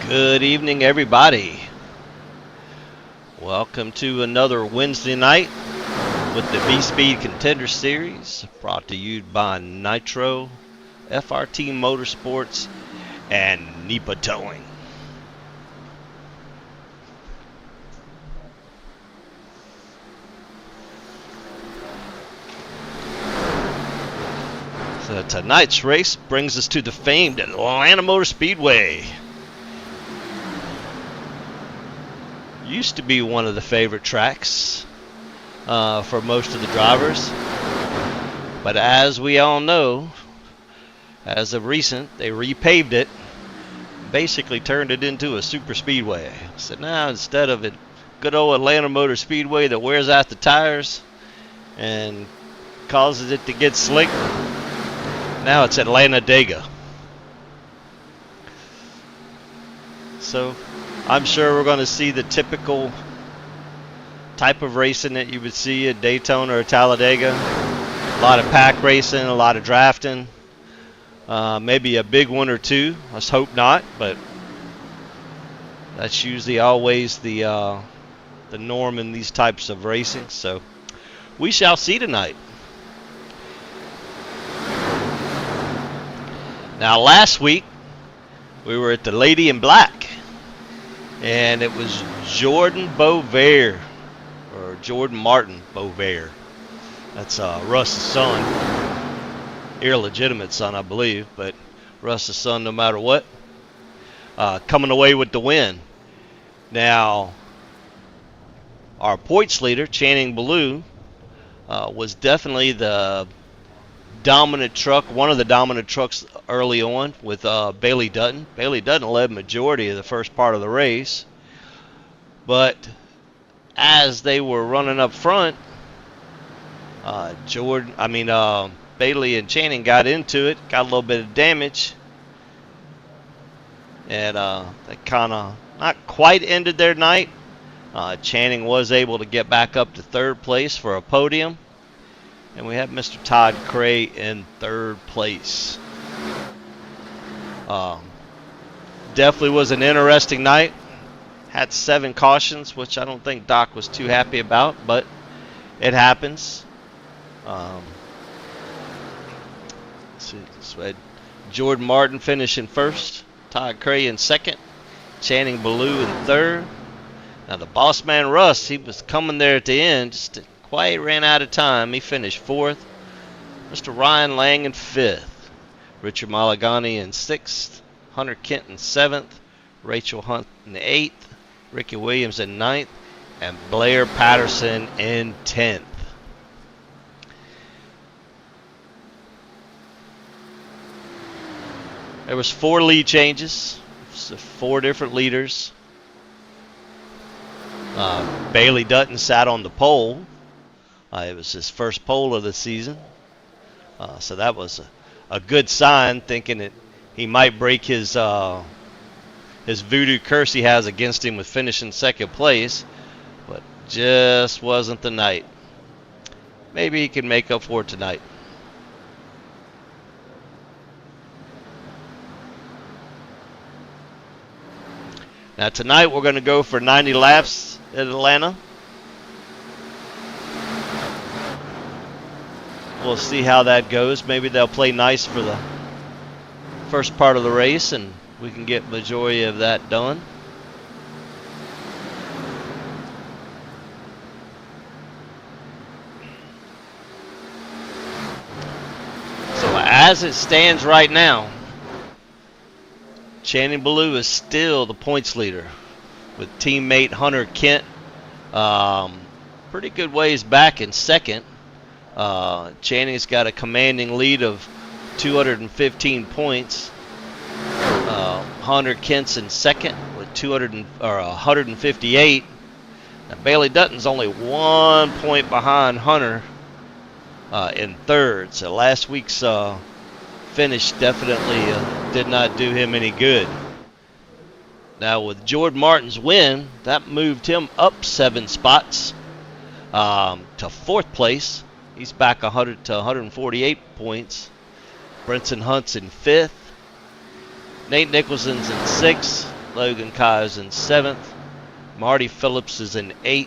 Good evening, everybody. Welcome to another Wednesday night with the B-Speed Contender Series, brought to you by Nitro, FRT Motorsports, and NEPA Towing. So tonight's race brings us to the famed Atlanta Motor Speedway. Used to be one of the favorite tracks for most of the drivers, but as we all know, as of recent, they repaved it, basically turned it into a super speedway. So now instead of a good old Atlanta Motor Speedway that wears out the tires and causes it to get slick, now it's Atlanta Dega. So I'm sure we're going to see the typical type of racing that you would see at Daytona or Talladega. A lot of pack racing, a lot of drafting, maybe a big one or two. Let's hope not, but that's usually always the norm in these types of racing. So we shall see tonight. Now last week we were at the Lady in Black. And it was Jordan Martin Beauvais. That's Russ's son. Illegitimate son, I believe, but Russ's son no matter what. Coming away with the win. Now, our points leader, Channing Ballou, was definitely the dominant truck, one of the dominant trucks early on with Bailey Dutton. Bailey Dutton led majority of the first part of the race, but as they were running up front, Bailey and Channing got into it, got a little bit of damage, and they kind of not quite ended their night. Channing was able to get back up to third place for a podium. And we have Mr. Todd Cray in third place. Definitely was an interesting night. Had 7 cautions, which I don't think Doc was too happy about, but it happens. Let's see, so we had Jordan Martin finishing first, Todd Cray in second, Channing Ballou in third. Now the boss man Russ, he was coming there at the end, just quite ran out of time. He finished 4th. Mr. Ryan Lang in 5th. Richard Malagani in 6th. Hunter Kent in 7th. Rachel Hunt in 8th. Ricky Williams in 9th. And Blair Patterson in 10th. There was 4 lead changes. So 4 different leaders. Bailey Dutton sat on the pole. It was his first pole of the season, so that was a good sign, thinking that he might break his voodoo curse he has against him with finishing second place, but just wasn't the night. Maybe he can make up for it tonight. Now tonight we're going to go for 90 laps at Atlanta. We'll see how that goes. Maybe they'll play nice for the first part of the race, and we can get majority of that done. So as it stands right now, Channing Ballou is still the points leader with teammate Hunter Kent pretty good ways back in second. Channing's got a commanding lead of 215 points. Hunter Kent's in second with 158. Now, Bailey Dutton's only 1 point behind Hunter in third. So last week's finish definitely did not do him any good. Now with Jordan Martin's win, that moved him up 7 spots to 4th place. He's back 100 to 148 points. Brenson Hunt's in 5th. Nate Nicholson's in 6th. Logan Kai is in 7th. Marty Phillips is in 8th.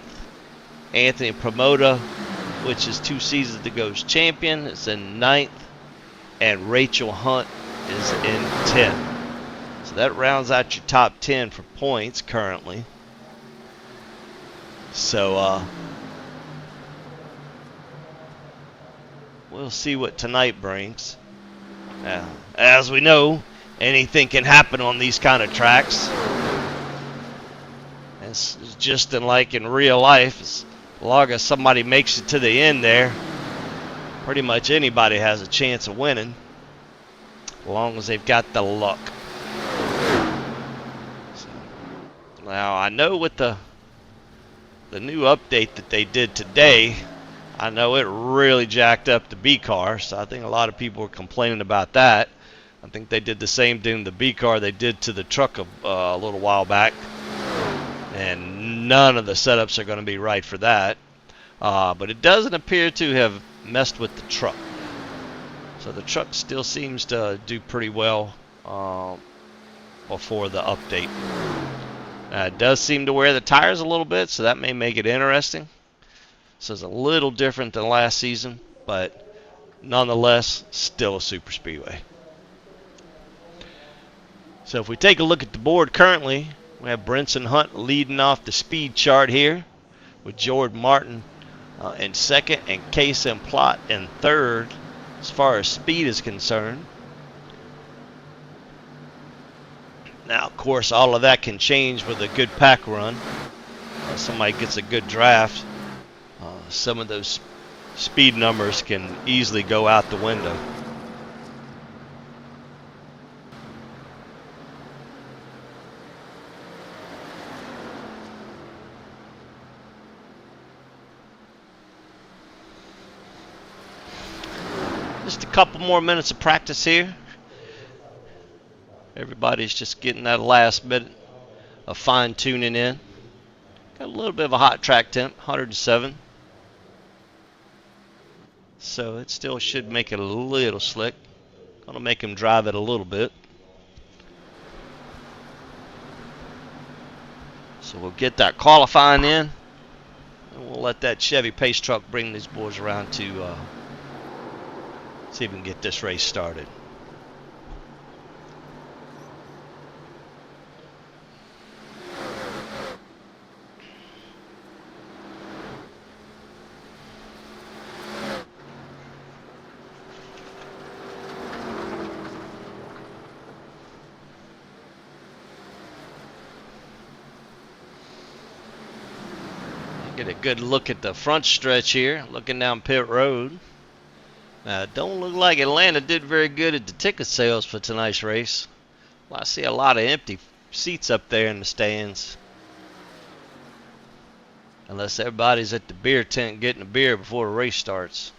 Anthony Promoda, which is 2 seasons ago's champion, is in 9th. And Rachel Hunt is in 10th. So that rounds out your top 10 for points currently. So we'll see what tonight brings. As we know, anything can happen on these kind of tracks. It's just like in real life, as long as somebody makes it to the end there, pretty much anybody has a chance of winning, as long as they've got the luck. So, now, I know with the new update that they did today, I know it really jacked up the B car, so I think a lot of people were complaining about that. I think they did the same thing to the B car they did to the truck a little while back, and none of the setups are going to be right for that. But it doesn't appear to have messed with the truck. So the truck still seems to do pretty well before the update. It does seem to wear the tires a little bit, so that may make it interesting. So it's a little different than last season, but nonetheless, still a super speedway. So if we take a look at the board currently, we have Brinson Hunt leading off the speed chart here, with Jordan Martin in 2nd and Case and Plot in 3rd as far as speed is concerned. Now, of course, all of that can change with a good pack run. Somebody gets a good draft. Some of those speed numbers can easily go out the window. Just a couple more minutes of practice here. Everybody's just getting that last bit of fine-tuning in. Got a little bit of a hot track temp, 107. So it still should make it a little slick. Gonna make him drive it a little bit. So we'll get that qualifying in, and we'll let that Chevy Pace truck bring these boys around to see if we can get this race started. Get a good look at the front stretch here, looking down pit road. Now, it don't look like Atlanta did very good at the ticket sales for tonight's race. Well, I see a lot of empty seats up there in the stands. Unless everybody's at the beer tent getting a beer before the race starts.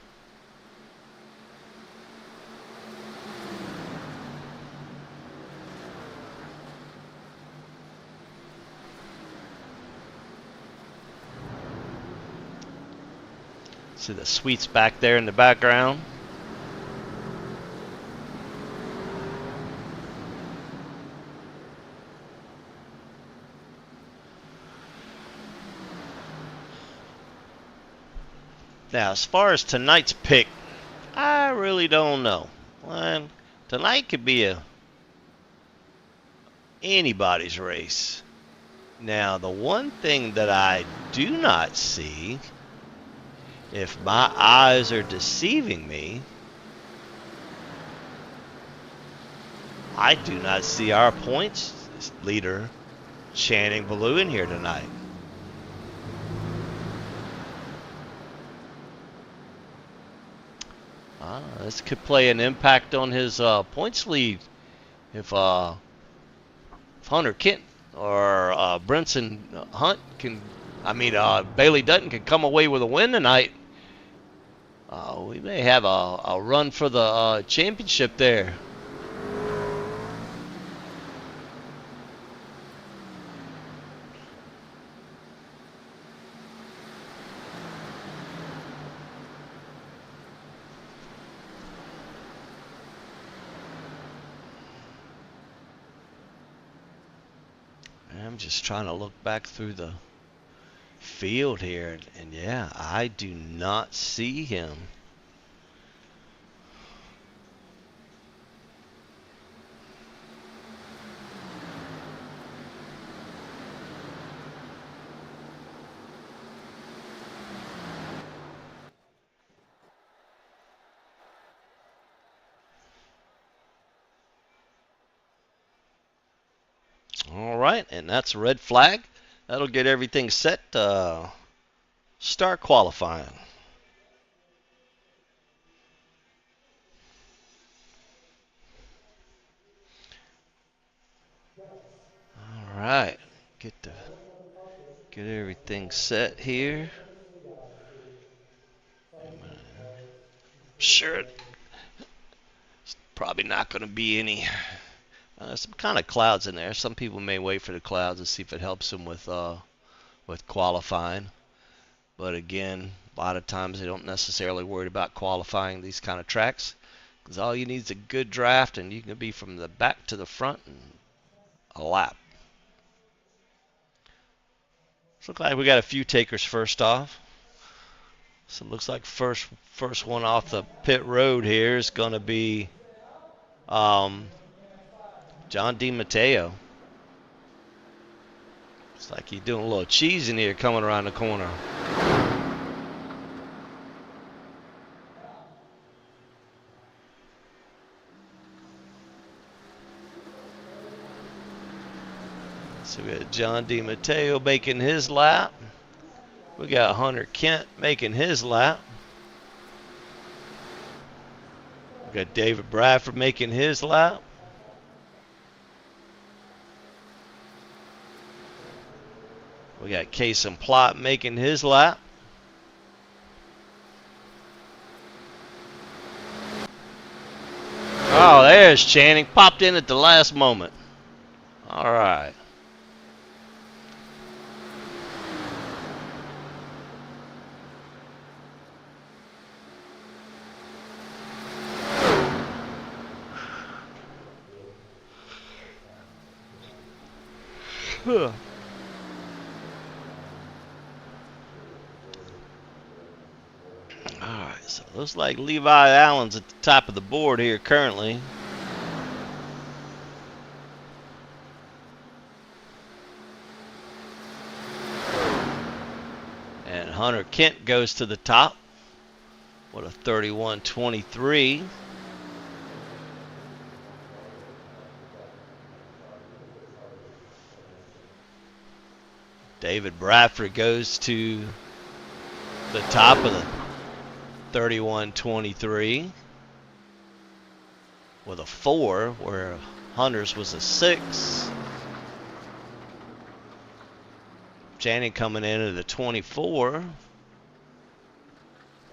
See the suites back there in the background. Now, as far as tonight's pick, I really don't know. Well, tonight could be anybody's race. Now, the one thing that I do not see, if my eyes are deceiving me, I do not see our points leader, Channing Ballou, in here tonight. This could play an impact on his points lead if Hunter Kent or Brinson Hunt can, Bailey Dutton can come away with a win tonight. We may have a run for the championship there. I'm just trying to look back through the field here, and yeah, I do not see him. All right, and that's a red flag. That'll get everything set to start qualifying. All right, get everything set here. I'm sure it's probably not going to be any some kind of clouds in there. Some people may wait for the clouds to see if it helps them with qualifying. But again, a lot of times they don't necessarily worry about qualifying these kind of tracks, because all you need is a good draft, and you can be from the back to the front in a lap. So looks like we got a few takers first off. So it looks like first one off the pit road here is going to be John DiMatteo. Looks like he's doing a little cheesing here coming around the corner. So we got John DiMatteo making his lap. We got Hunter Kent making his lap. We got David Bradford making his lap. We got Kason Plott making his lap. Oh, there's Channing. Popped in at the last moment. All right. All right, so it looks like Levi Allen's at the top of the board here currently. And Hunter Kent goes to the top with a 31.23. David Bradford goes to the top of the 31.23 with a 4, where Hunter's was a 6. Channing coming in at the 24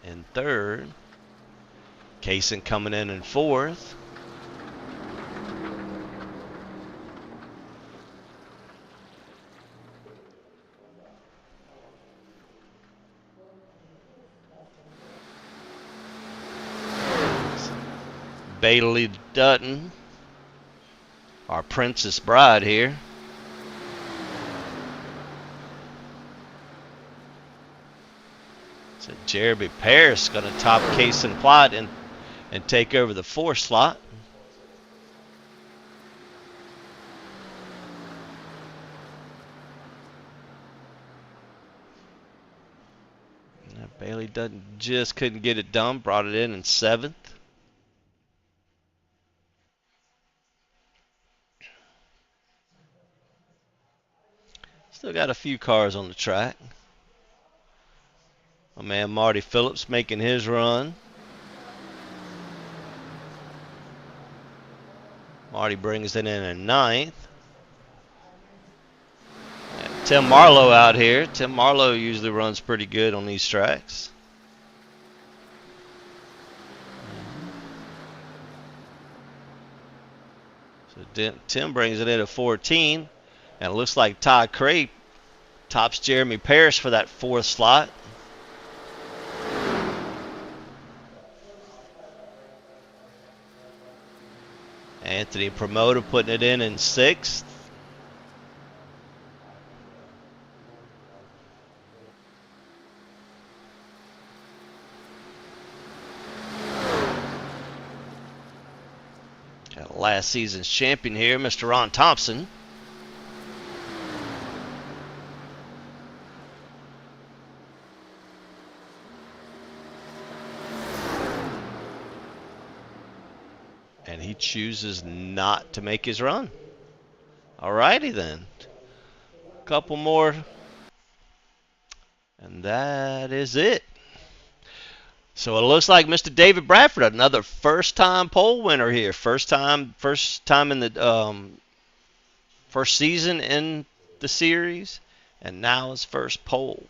in third. Kason coming in fourth. Bailey Dutton, our Princess Bride here. So Jeremy Parris going to top Kason Plott and take over the 4 slot. Bailey Dutton just couldn't get it done, brought it in 7th. Still got a few cars on the track. My man Marty Phillips making his run. Marty brings it in 9th. And Tim Marlowe out here. Tim Marlowe usually runs pretty good on these tracks. So Tim brings it in at 14. And it looks like Todd Cray tops Jeremy Parrish for that 4th slot. Anthony Promoter putting it in 6th. last season's champion here, Mr. Ron Thompson. And he chooses not to make his run. Alrighty then. Couple more. And that is it. So it looks like Mr. David Bradford, another first-time pole winner here. First time in the first season in the series, and now his first pole.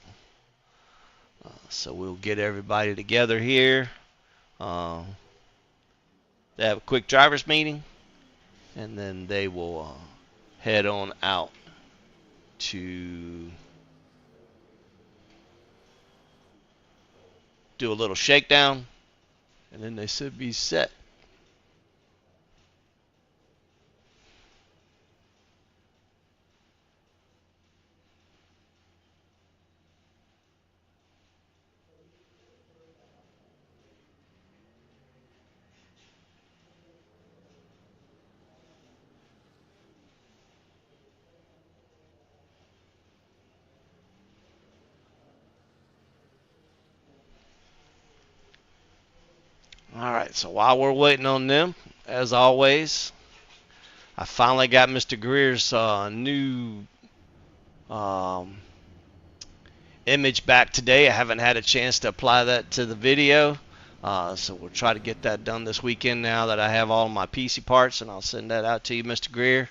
So we'll get everybody together here. They have a quick driver's meeting, and then they will head on out to do a little shakedown, and then they should be set. All right, so while we're waiting on them, as always, I finally got Mr. Greer's new image back today. I haven't had a chance to apply that to the video, so we'll try to get that done this weekend now that I have all my PC parts, and I'll send that out to you, Mr. Greer.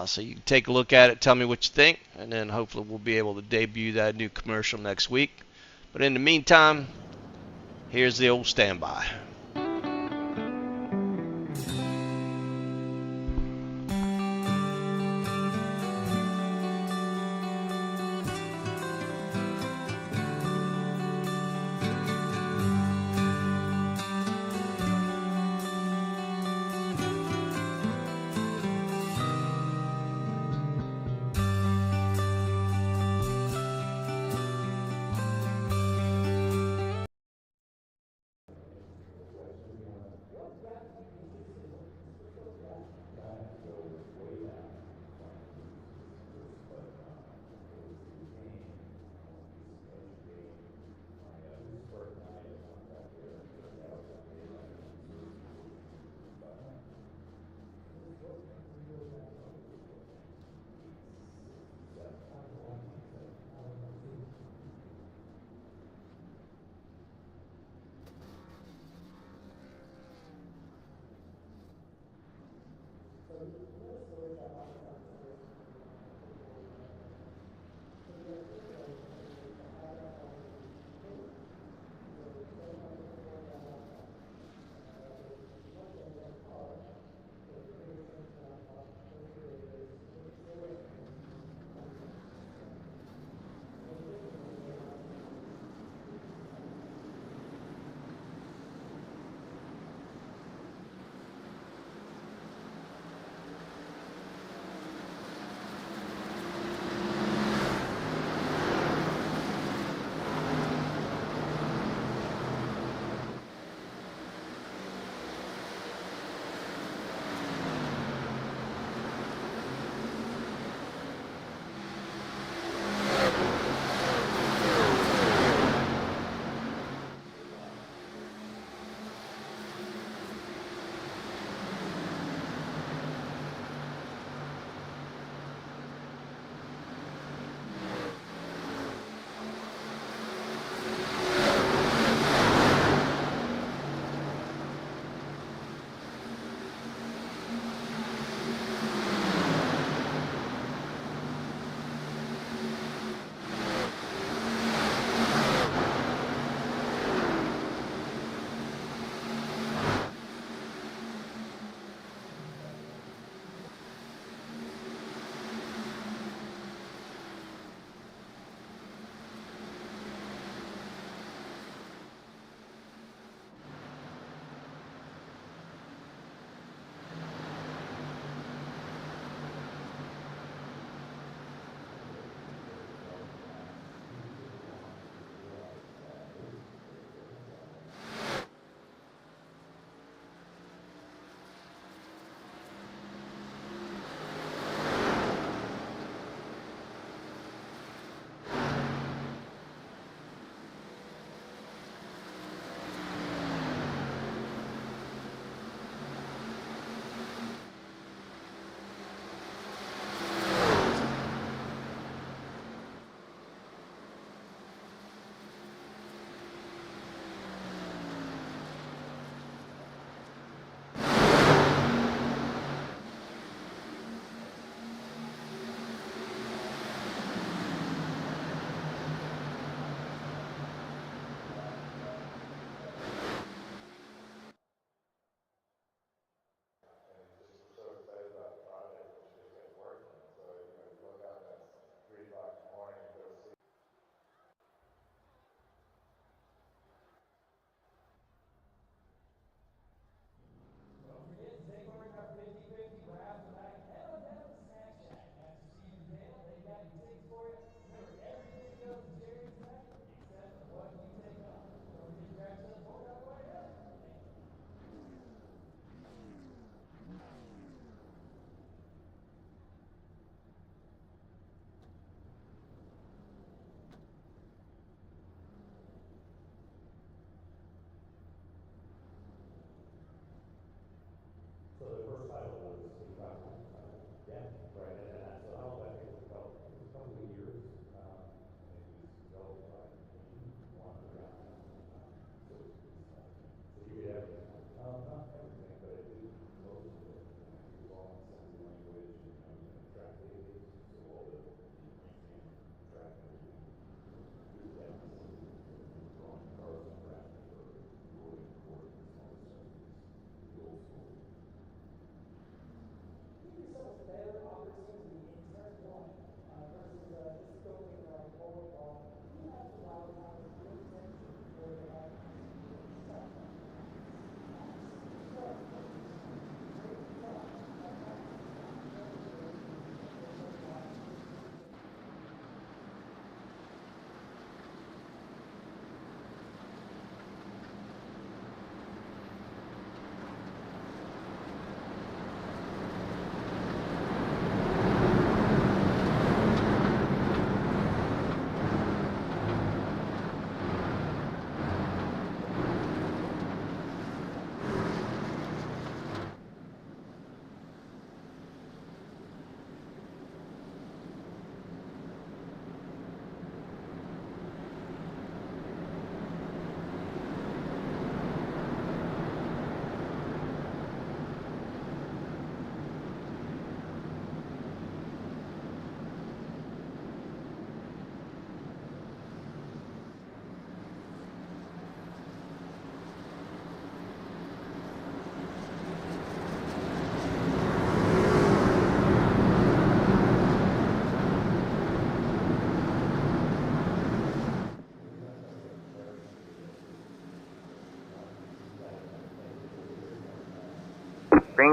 So you can take a look at it, tell me what you think, and then hopefully we'll be able to debut that new commercial next week. But in the meantime, here's the old standby.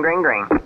Green, green, green.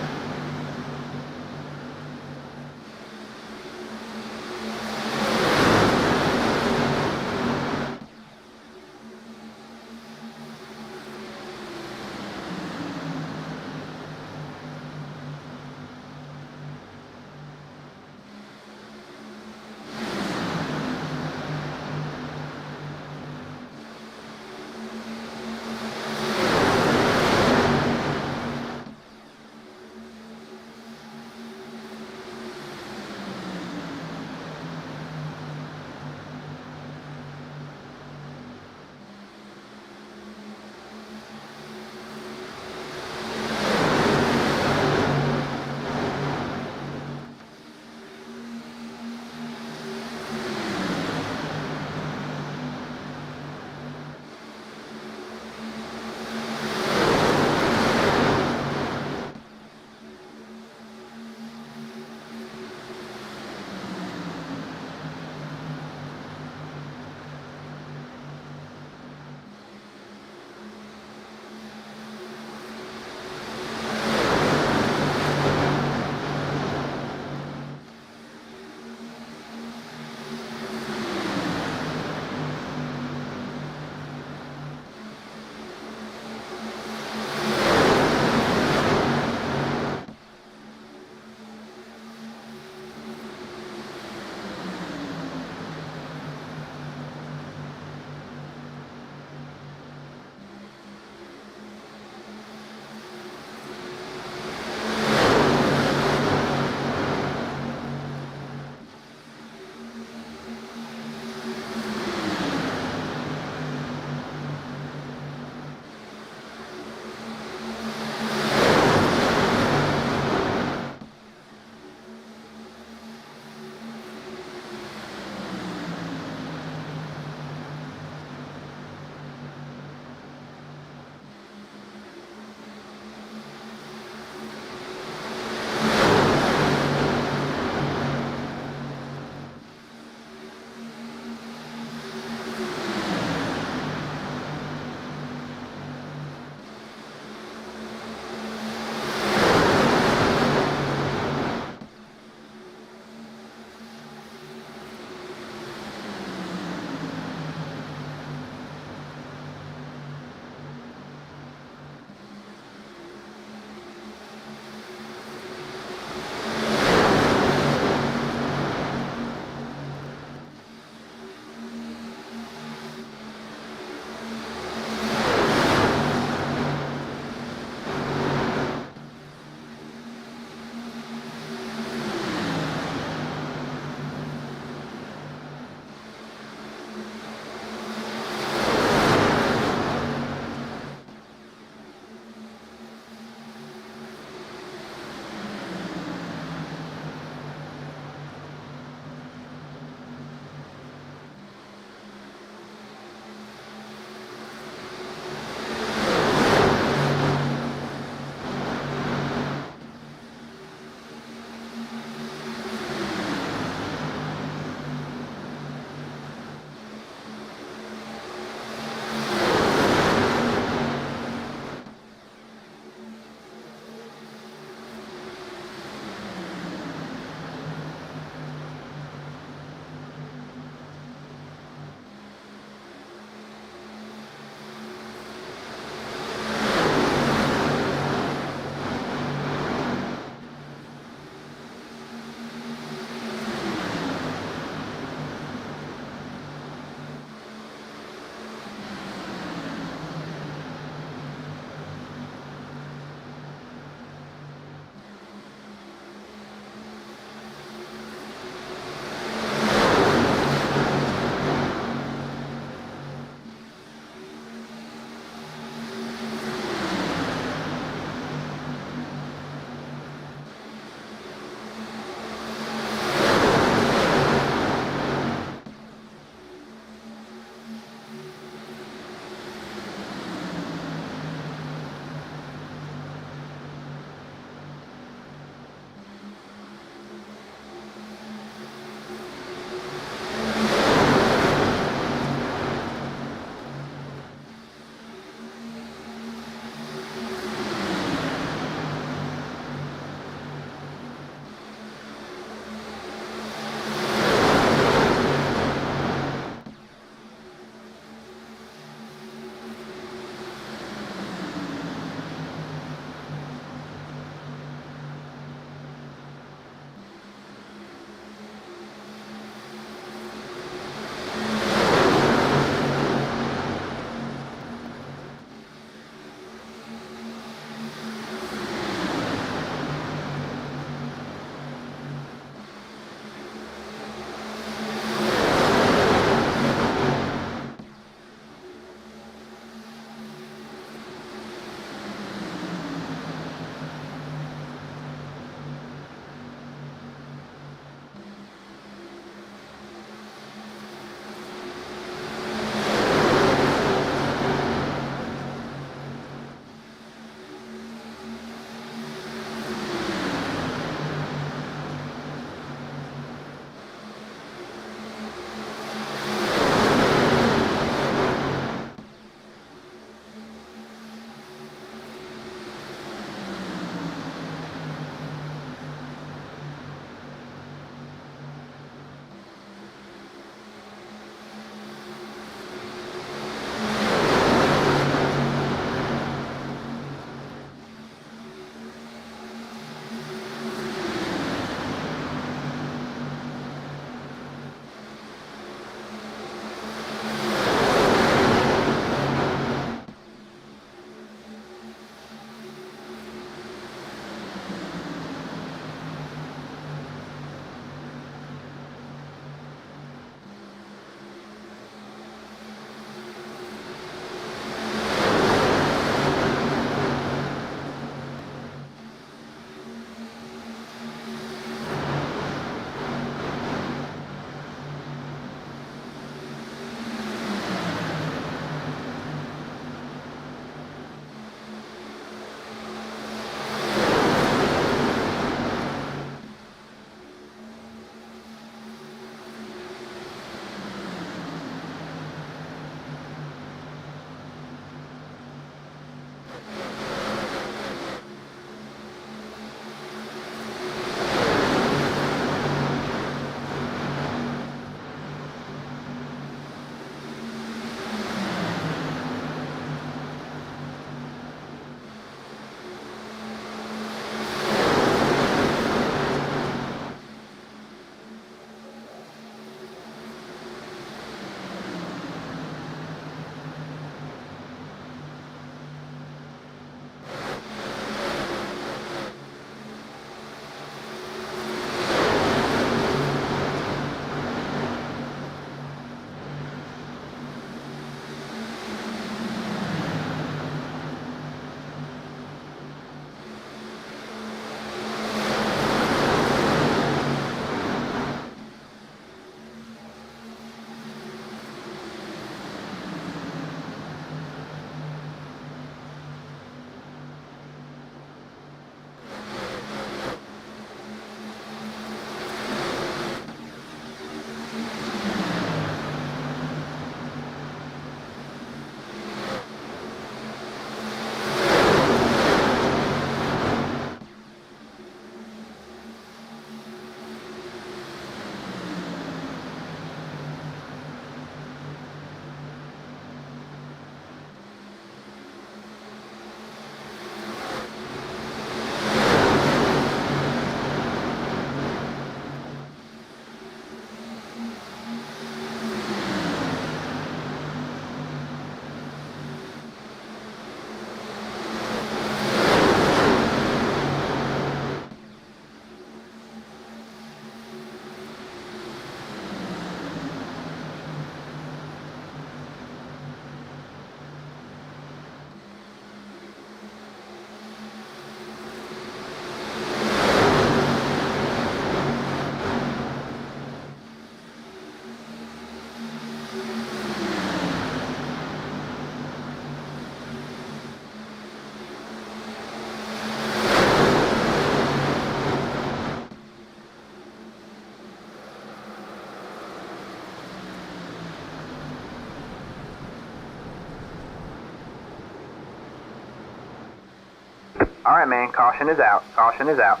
All right, man. Caution is out. Caution is out.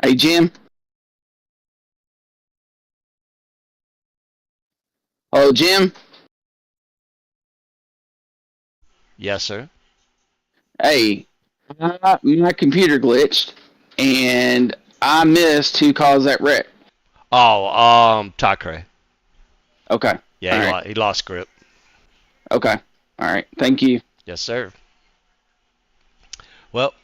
Hey, Jim. Oh, Jim. Yes, sir. Hey, my computer glitched, and I missed who caused that wreck. Oh, Takre. Okay. Yeah, All right. he lost grip. Okay. All right. Thank you. Yes, sir. Well,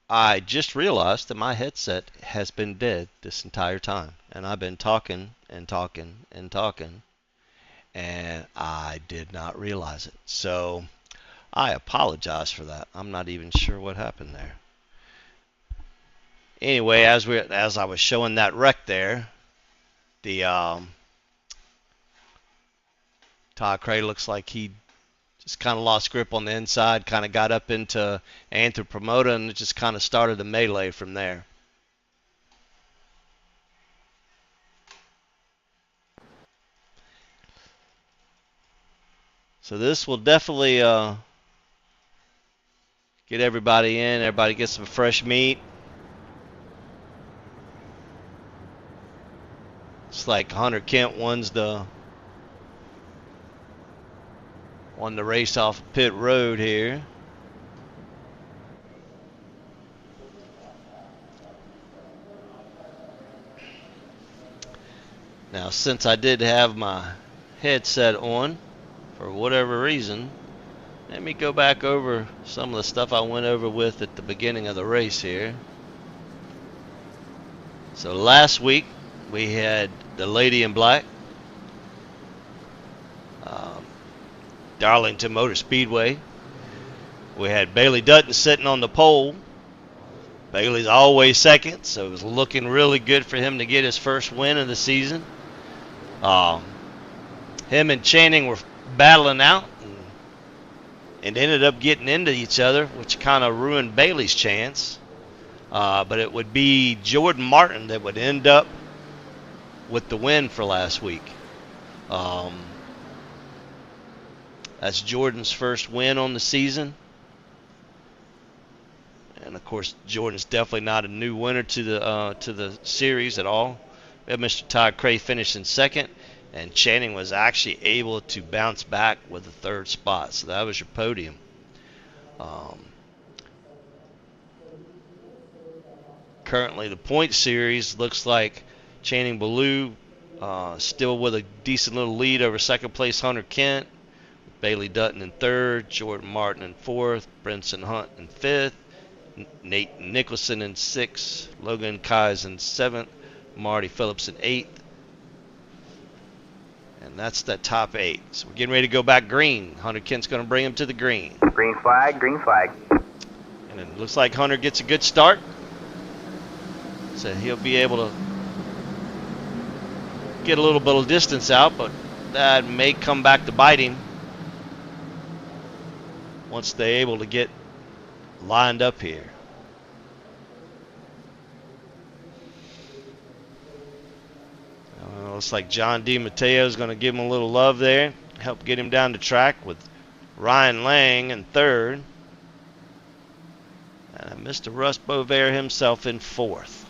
I just realized that my headset has been dead this entire time, and I've been talking and talking and talking, and I did not realize it. So I apologize for that. I'm not even sure what happened there. Anyway, as I was showing that wreck there, the Todd Cray looks like he just kind of lost grip on the inside, kind of got up into Anthropomota, and it just kind of started a melee from there. So this will definitely get everybody in. Everybody gets some fresh meat. It's like Hunter Kent won the race off pit road here. Now, since I did have my headset on, for whatever reason, let me go back over some of the stuff I went over with at the beginning of the race here. So last week we had the Lady in Black, Darlington Motor Speedway. We had Bailey Dutton sitting on the pole. Bailey's always second, so it was looking really good for him to get his first win of the season. Him and Channing were battling out and ended up getting into each other, which kind of ruined Bailey's chance. But it would be Jordan Martin that would end up with the win for last week. That's Jordan's first win on the season. And of course, Jordan's definitely not a new winner to the series at all. We had Mr. Todd Cray finishing second, and Channing was actually able to bounce back with a third spot. So that was your podium. Currently, the point series looks like Channing Ballou still with a decent little lead over second place Hunter Kent, Bailey Dutton in third, Jordan Martin in fourth, Brinson Hunt in fifth, Nate Nicholson in sixth, Logan Kais in seventh, Marty Phillips in eighth. And that's that top eight. So we're getting ready to go back green. Hunter Kent's going to bring him to the green. Green flag, green flag. And it looks like Hunter gets a good start. So he'll be able to get a little bit of distance out, but that may come back to bite him once they're able to get lined up here. Looks like John DiMatteo is going to give him a little love there. help get him down the track with Ryan Lang in third. And Mr. Russ Bovair himself in fourth.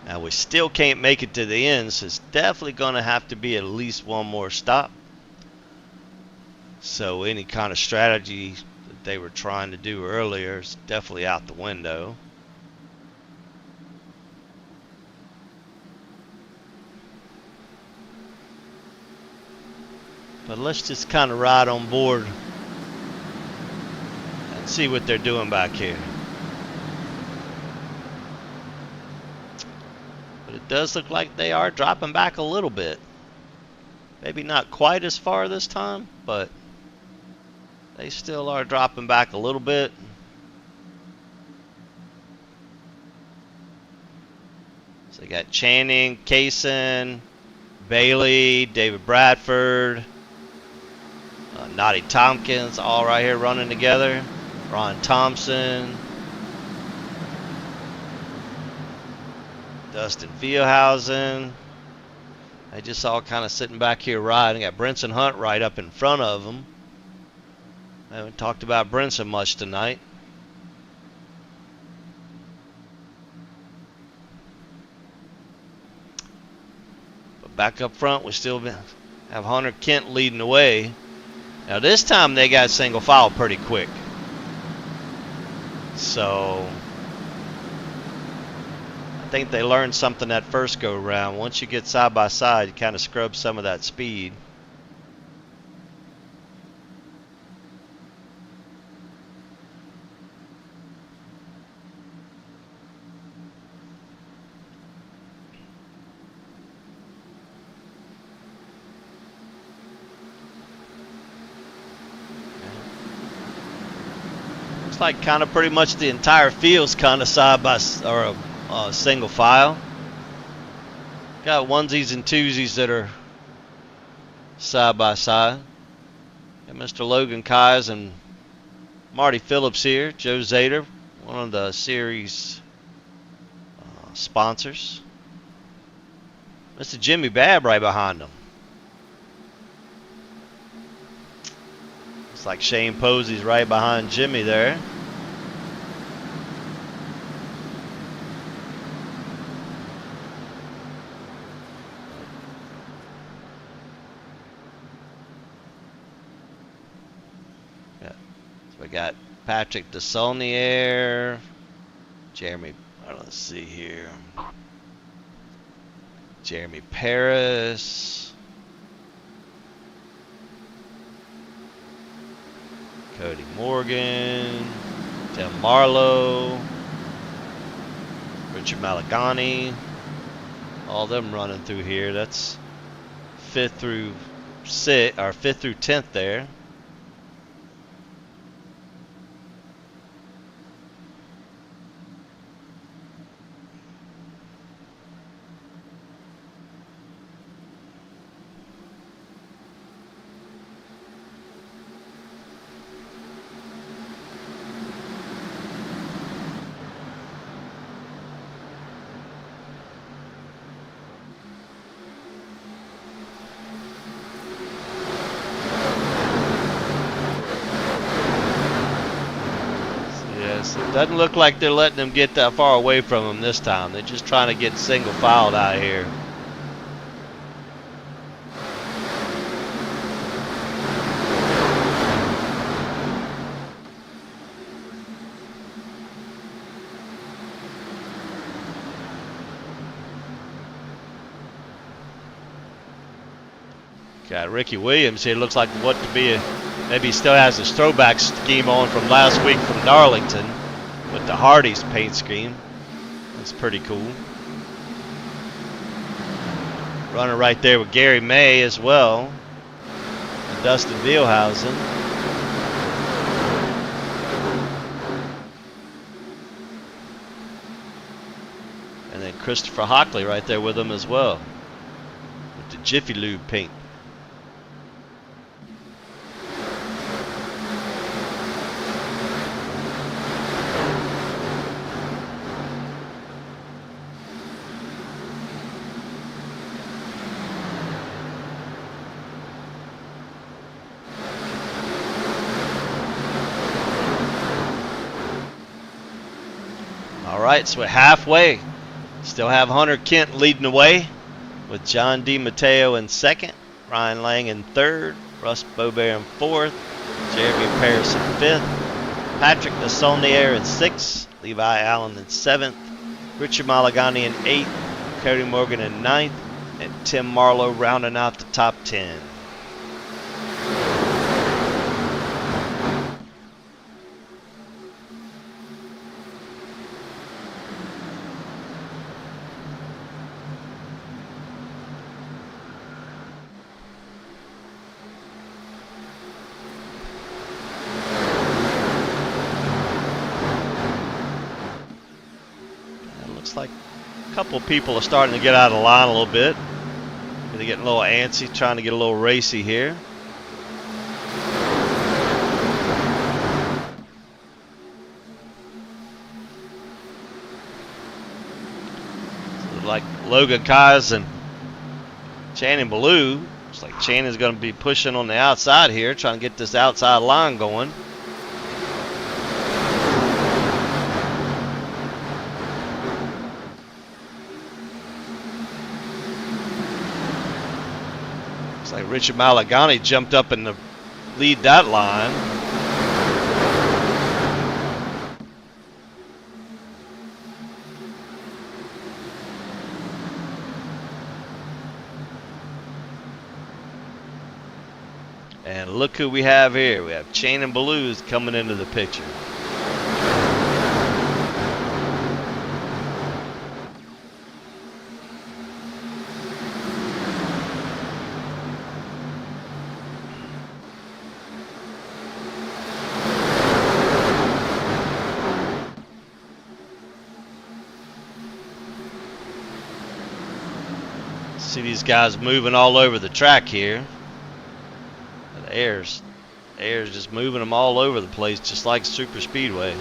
Now we still can't make it to the end, so it's definitely going to have to be at least one more stop. So any kind of strategy that they were trying to do earlier is definitely out the window. But let's just kind of ride on board and see what they're doing back here. But it does look like they are dropping back a little bit. Maybe not quite as far this time, but they still are dropping back a little bit. So they got Channing, Kaysen, Bailey, David Bradford, Noddy Tompkins, all right here running together. Ron Thompson, Dustin Fieldhausen. They just all kind of sitting back here riding. Got Brinson Hunt right up in front of them. I haven't talked about Brinson much tonight. But back up front, we still have Hunter Kent leading the way. Now this time they got single file pretty quick. So I think they learned something that first go round. Once you get side by side, you kind of scrub some of that speed. Looks like kind of pretty much the entire field's kind of side by or single file. Got onesies and twosies that are side by side. Got Mr. Logan Keyes and Marty Phillips here. Joe Zader, one of the series sponsors. Mr. Jimmy Babb right behind them. Looks like Shane Posey's right behind Jimmy there. We got Patrick Desaulnier, Jeremy, let's see here, Jeremy Paris, Cody Morgan, Tim Marlowe, Richard Malagani, all them running through here. That's 5th through 10th there. Doesn't look like they're letting them get that far away from them this time. They're just trying to get single filed out here. Got Ricky Williams here. Looks like what to be maybe he still has his throwback scheme on from last week from Darlington with the Hardee's paint scheme. That's pretty cool. Running right there with Gary May as well. And Dustin Vielhausen. And then Christopher Hockley right there with him as well. With the Jiffy Lube paint. right, so we're halfway. Still have Hunter Kent leading the way with John DiMatteo in second, Ryan Lang in third, Russ Bobear in fourth, Jeremy Paris in fifth, Patrick Desaulniers in sixth, Levi Allen in seventh, Richard Malagani in eighth, Cody Morgan in ninth, and Tim Marlowe rounding out the top 10. Looks like a couple people are starting to get out of line a little bit. They're getting a little antsy, trying to get a little racy here. So like Logan Kais and Channing Ballou. Looks like Channing's going to be pushing on the outside here, trying to get this outside line going. Looks like Richard Malagani jumped up in the lead that line. And look who we have here. We have Channing Ballou coming into the picture. See these guys moving all over the track here. The air's just moving them all over the place, just like super speedway.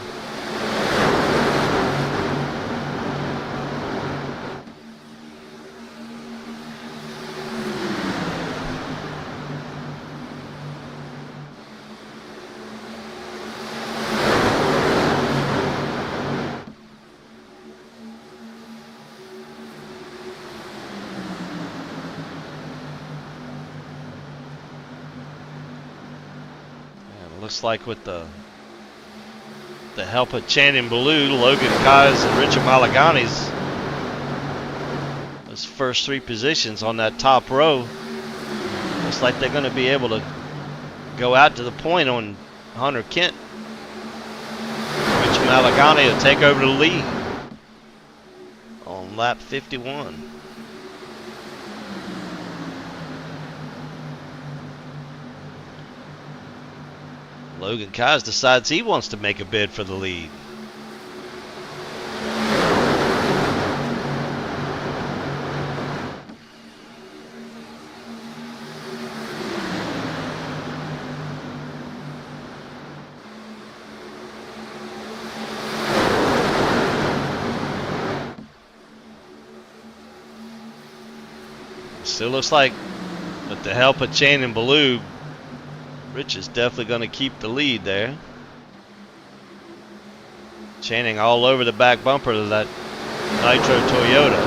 Looks like with the help of Channing Ballou, Logan Kais, and Richard Malagani's those first three positions on that top row, looks like they're going to be able to go out to the point on Hunter Kent. Richard Malagani will take over the lead on lap 51. Logan Kais decides he wants to make a bid for the lead. Still looks like, with the help of Channing Ballou, Rich is definitely going to keep the lead there. Channing all over the back bumper of that Nitro Toyota.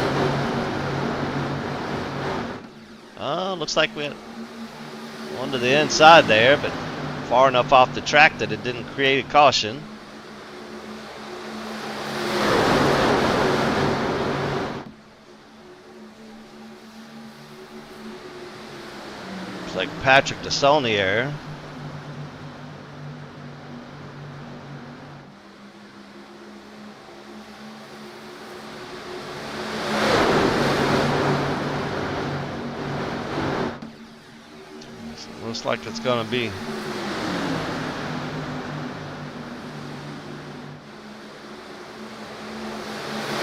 Looks like we had one to the inside there, but far enough off the track that it didn't create a caution. Looks like Patrick Desaulniers. Looks like it's going to be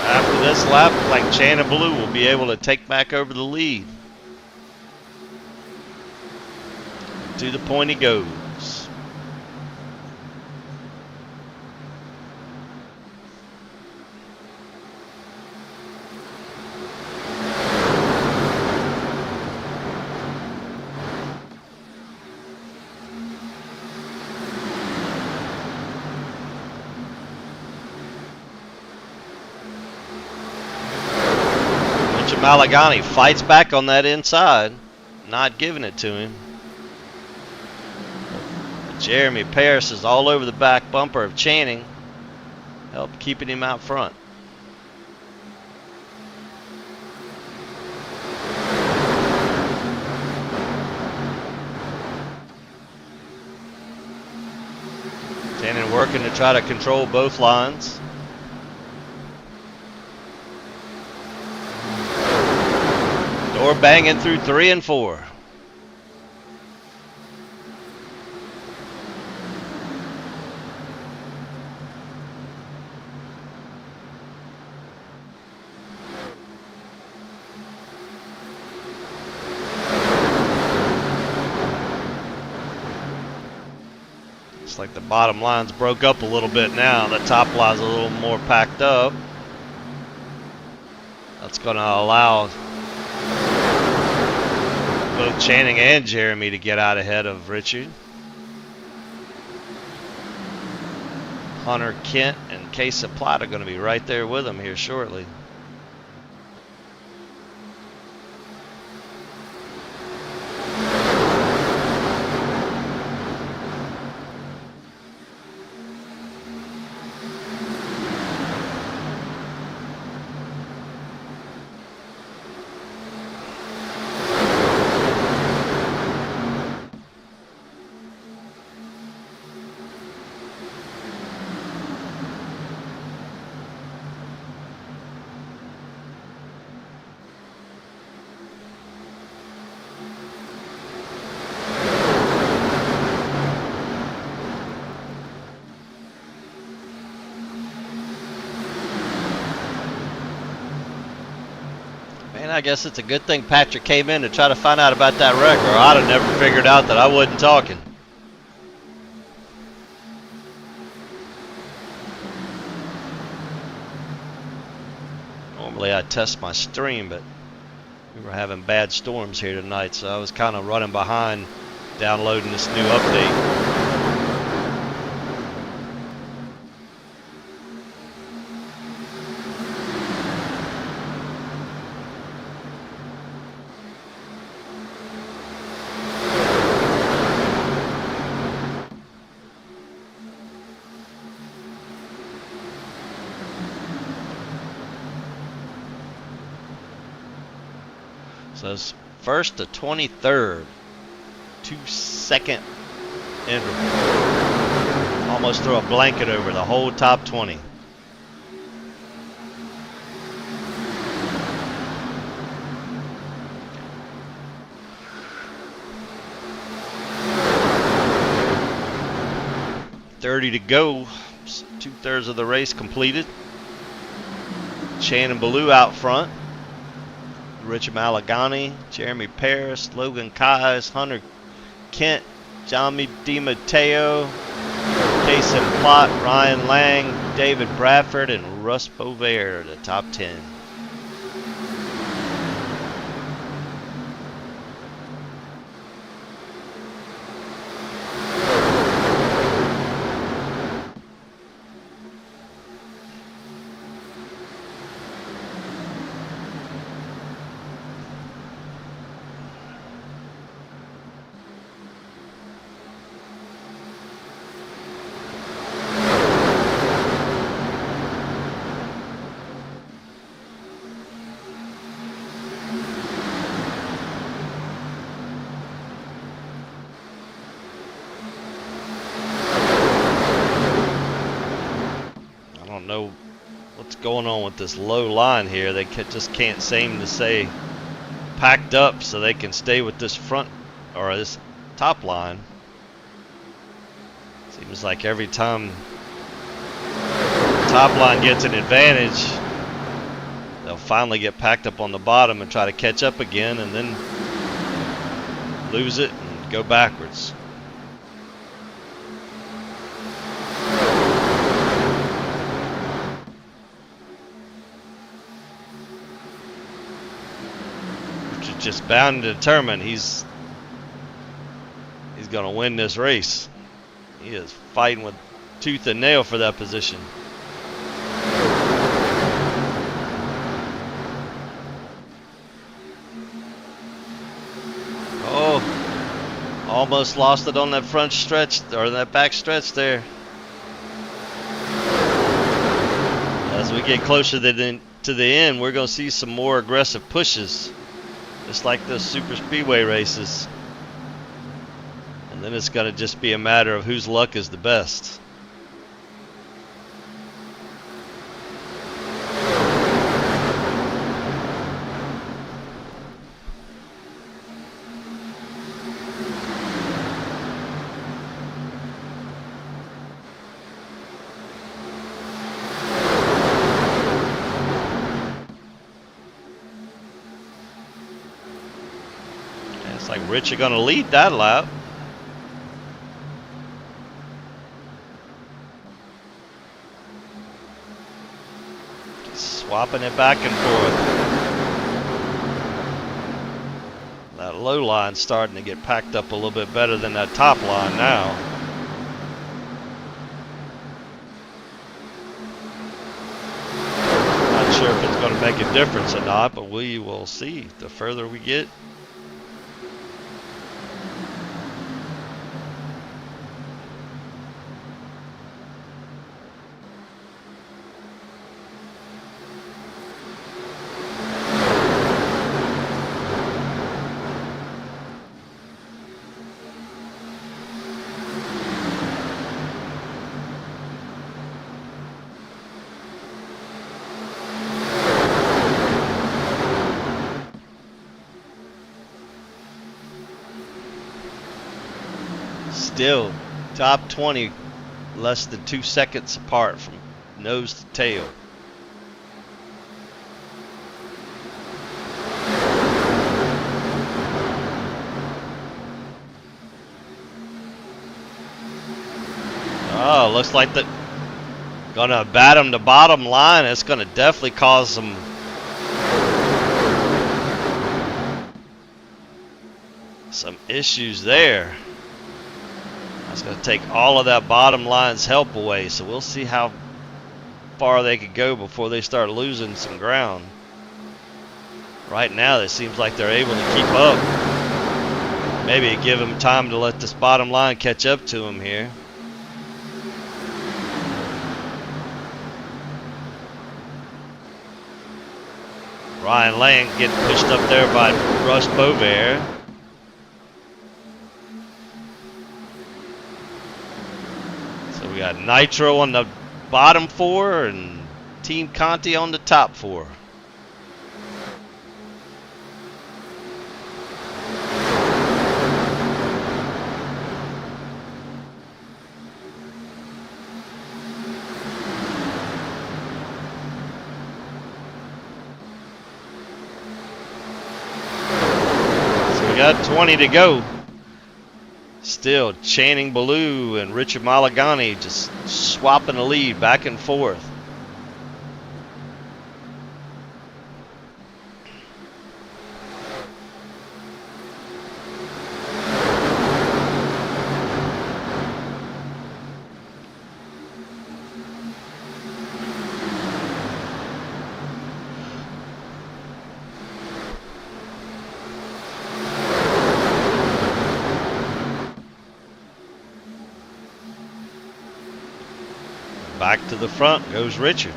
after this lap, like Channing Ballou will be able to take back over the lead. To the point he goes. Richard Malagani fights back on that inside, not giving it to him. Jeremy Paris is all over the back bumper of Channing, help keeping him out front. Channing working to try to control both lines. Door banging through 3 and 4. Looks like the bottom line's broke up a little bit now. The top line's a little more packed up. That's going to allow both Channing and Jeremy to get out ahead of Richard. Hunter, Kent, and Case Platt are going to be right there with him here shortly. I guess it's a good thing Patrick came in to try to find out about that wreck, or I'd have never figured out that I wasn't talking. Normally I test my stream, but we were having bad storms here tonight, so I was kind of running behind downloading this new update. So it's first to 23rd, 2-second interval. Almost throw a blanket over the whole top 20. .30 to go. 2/3 of the race completed. Shannon Ballou out front. Richard Malagani, Jeremy Paris, Logan Kais, Hunter Kent, Johnny DiMatteo, Jason Plott, Ryan Lang, David Bradford, and Russ Bovair, the top 10. Know what's going on with this low line here. They just can't seem to stay packed up so they can stay with this front or this top line. Seems like every time the top line gets an advantage, they'll finally get packed up on the bottom and try to catch up again, and then lose it and go backwards. Just bound and determined he's going to win this race. He is fighting with tooth and nail for that position. Almost lost it on that front stretch, or that back stretch there. As we get closer to the end, we're going to see some more aggressive pushes, just like those super speedway races. And then it's going to just be a matter of whose luck is the best. It's like Rich are going to lead that lap. Just swapping it back and forth. That low line starting to get packed up a little bit better than that top line now. Not sure if it's going to make a difference or not, but we will see the further we get. Still, top 20, less than 2 seconds apart from nose to tail. Oh, looks like that gonna bat him the bottom line. It's gonna definitely cause some issues there. That's going to take all of that bottom line's help away, so we'll see how far they could go before they start losing some ground. Right now, it seems like they're able to keep up. Maybe give them time to let this bottom line catch up to them here. Ryan Lang getting pushed up there by Russ Bovair. We got Nitro on the bottom 4 and Team Conti on the top 4. So we got 20 to go. Still, Channing Ballou and Richard Malagani just swapping the lead back and forth. Back to the front goes Richard.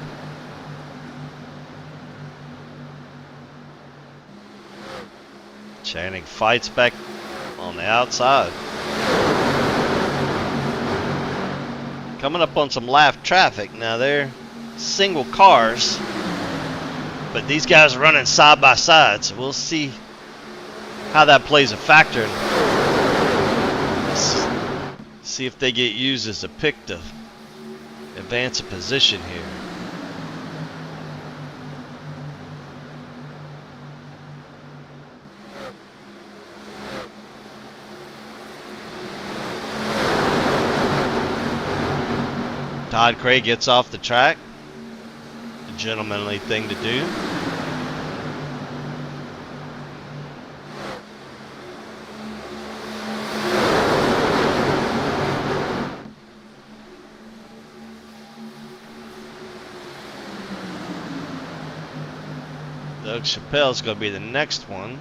Channing fights back on the outside. Coming up on some lap traffic. Now they're single cars, but these guys are running side by side, so we'll see how that plays a factor. See if they get used as a pick to advance a position here. Todd Craig gets off the track. A gentlemanly thing to do. Doug Chappelle's going to be the next one.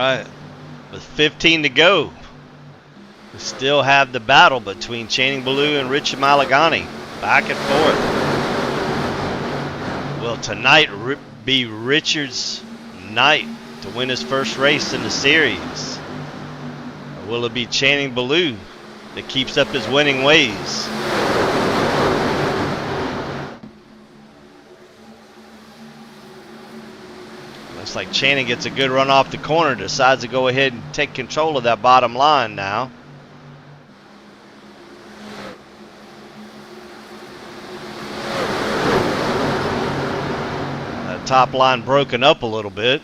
right. With 15 to go, we still have the battle between Channing Ballou and Richie Malagani. Back and forth. Will tonight be Richard's night to win his first race in the series? Or will it be Channing Ballou that keeps up his winning ways? Looks like Channing gets a good run off the corner, decides to go ahead and take control of that bottom line now. That top line broken up a little bit.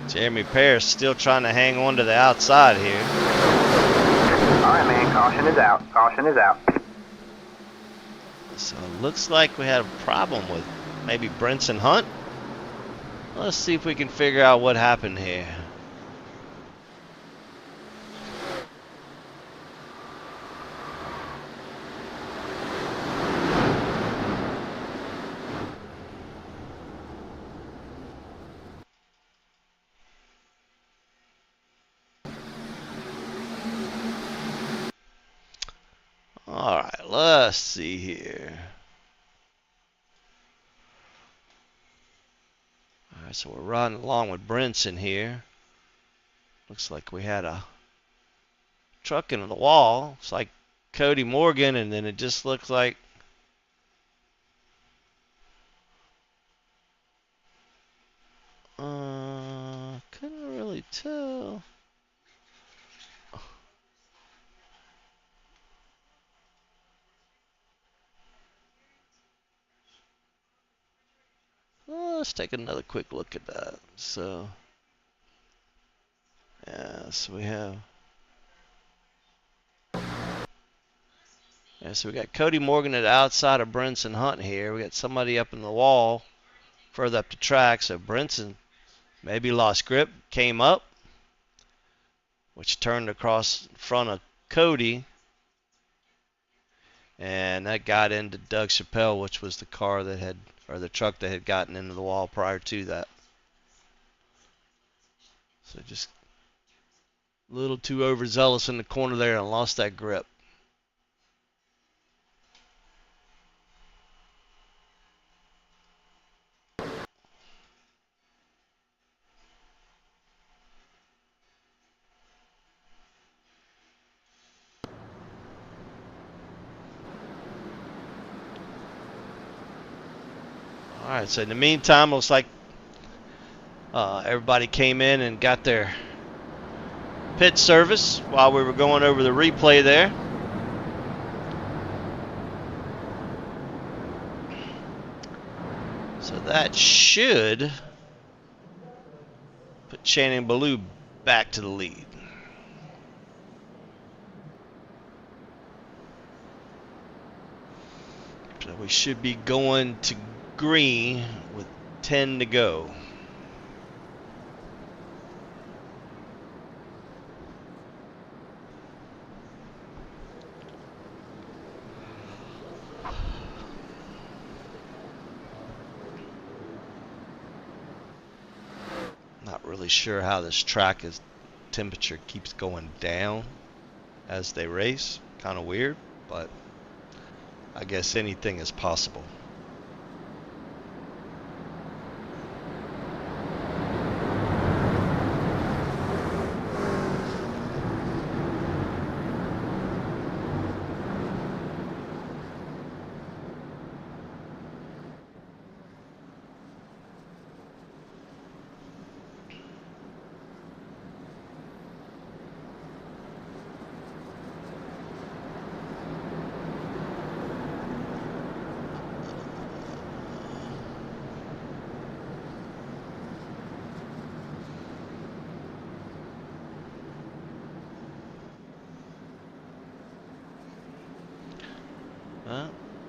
Jeremy Parrish still trying to hang on to the outside here. All right, man. Caution is out. Caution is out. So it looks like we had a problem with maybe Brinson Hunt. Let's see if we can figure out what happened here. All right, let's see here. All right, so we're riding along with Brinson here. Looks like we had a truck into the wall. It's like Cody Morgan, and then it just looks like couldn't really tell. Let's take another quick look at that. So, yeah, so we have. Yeah, so we got Cody Morgan at the outside of Brinson Hunt here. We got somebody up in the wall further up the track. So Brinson maybe lost grip, came up, which turned across in front of Cody. And that got into Doug Chappelle, which was the car that had, or the truck that had gotten into the wall prior to that. So just a little too overzealous in the corner there and lost that grip. All right, so in the meantime, looks like everybody came in and got their pit service while we were going over the replay there. So that should put Channing Ballou back to the lead. So we should be going to green with 10 to go. Not really sure how this track is. Temperature keeps going down as they race. Kind of weird, but I guess anything is possible.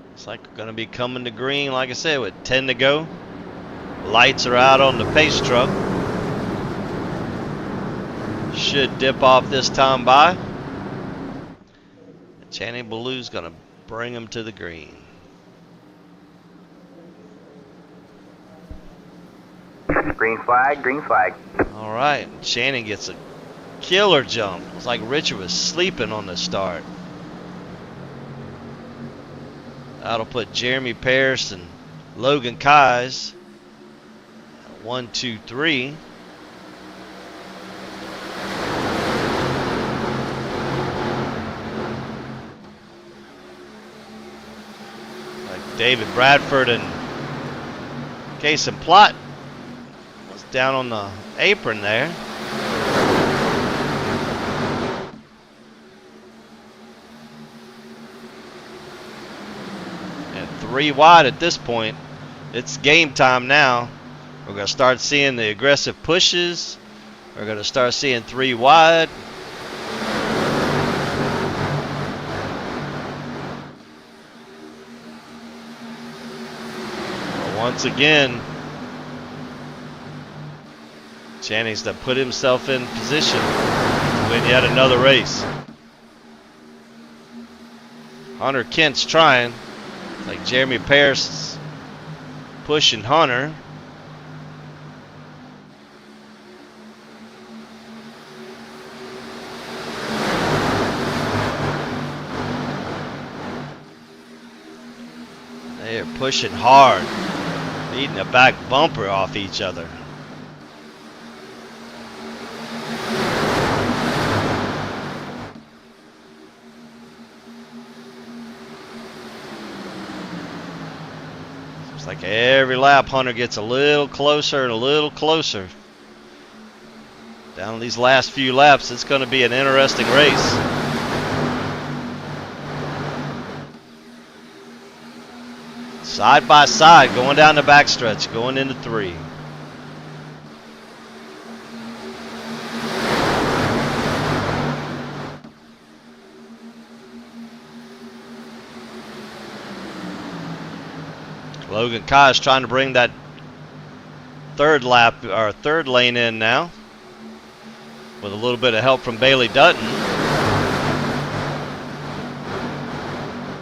Looks like we're going to be coming to green, like I said, with 10 to go. Lights are out on the pace truck. Should dip off this time by. Channing Ballou's going to bring him to the green. Green flag, green flag. All right, Shannon gets a killer jump. It's like Richard was sleeping on the start. That'll put Jeremy Pierce and Logan Kais at 1, 2, 3. Like David Bradford and Case and Plot was down on the apron there. And 3 wide at this point. It's game time now. We're going to start seeing the aggressive pushes. We're going to start seeing 3 wide. Once again, Channing's to put himself in position to win yet another race. Hunter Kent's trying. Like Jeremy Pierce pushing Hunter. They're pushing hard, beating a back bumper off each other. It's like every lap Hunter gets a little closer and a little closer. Down these last few laps, it's going to be an interesting race. Side by side, going down the backstretch, going into 3. Logan Kai is trying to bring that third lane in now, with a little bit of help from Bailey Dutton.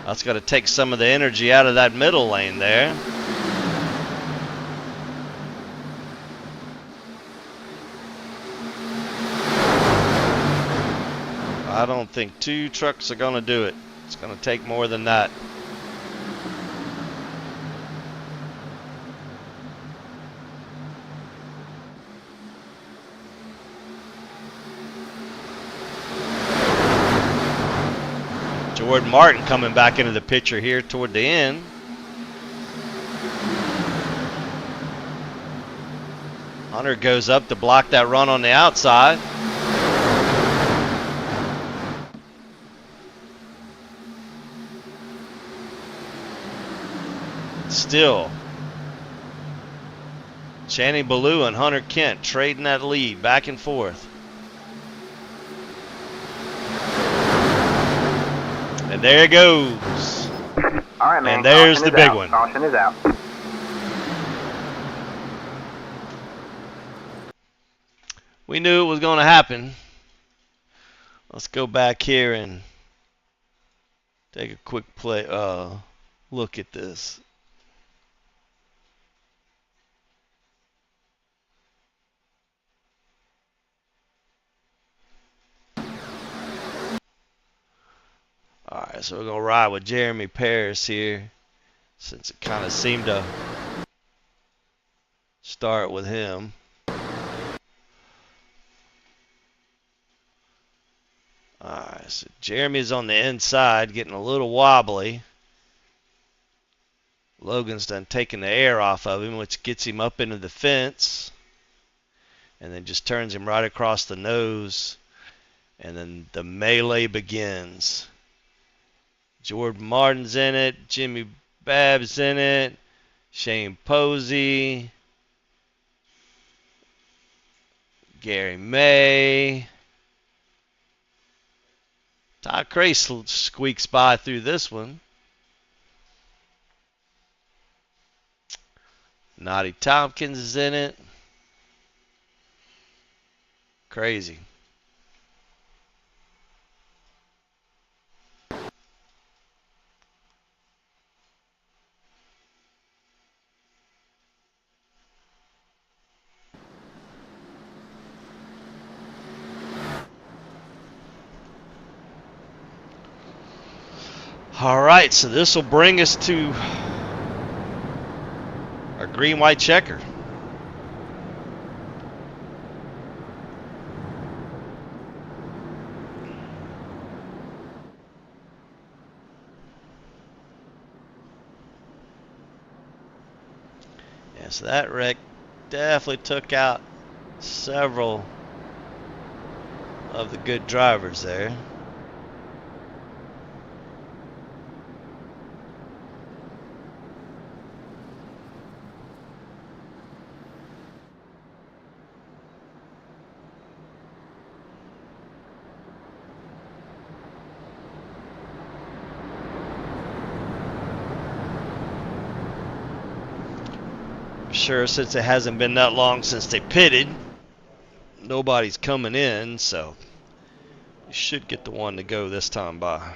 That's going to take some of the energy out of that middle lane there. I don't think 2 trucks are going to do it. It's going to take more than that. Jordan Martin coming back into the picture here toward the end. Hunter goes up to block that run on the outside. Still, Channing Ballou and Hunter Kent trading that lead back and forth. And there it goes. All right, man. And there's Caution the big out. one. Caution is out. We knew it was going to happen. Let's go back here and take a quick look at this. Alright, so we're going to ride with Jeremy Pierce here, since it kind of seemed to start with him. Alright, so Jeremy's on the inside, getting a little wobbly. Logan's done taking the air off of him, which gets him up into the fence. And then just turns him right across the nose. And then the melee begins. Jordan Martin's in it. Jimmy Babb's in it. Shane Posey. Gary May. Todd Cray squeaks by through this one. Noddy Tompkins is in it. Crazy. All right, so this will bring us to our green-white checker. Yeah, so that wreck definitely took out several of the good drivers there. Sure, since it hasn't been that long since they pitted, nobody's coming in, so you should get the one to go this time by.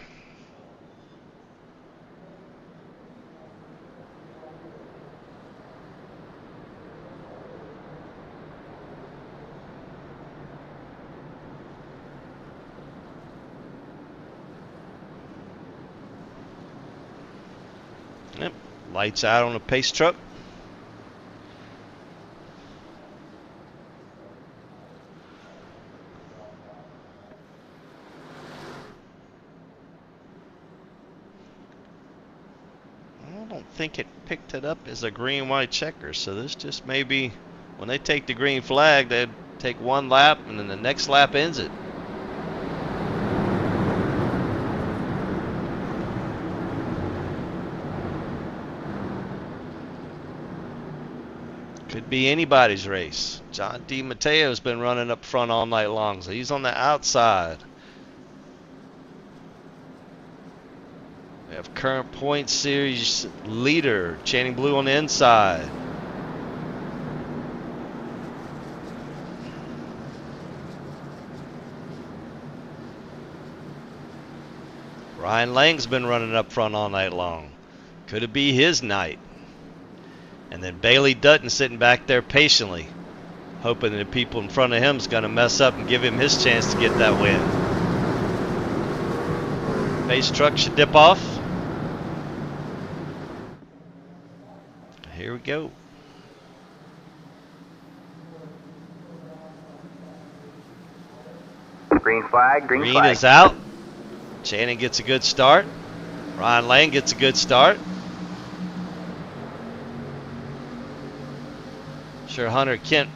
Yep, lights out on the pace truck. I don't think it picked it up as a green-white checker, so this just may be, when they take the green flag, they take one lap, and then the next lap ends it. Could be anybody's race. John DiMatteo's been running up front all night long, so he's on the outside. We have current point series leader, Channing Blue on the inside. Ryan Lang's been running up front all night long. Could it be his night? And then Bailey Dutton sitting back there patiently, hoping that the people in front of him is going to mess up and give him his chance to get that win. Pace truck should dip off. Here we go. Green flag, green flag. Is out. Channing gets a good start. Ryan Lang gets a good start. Sure, Hunter Kent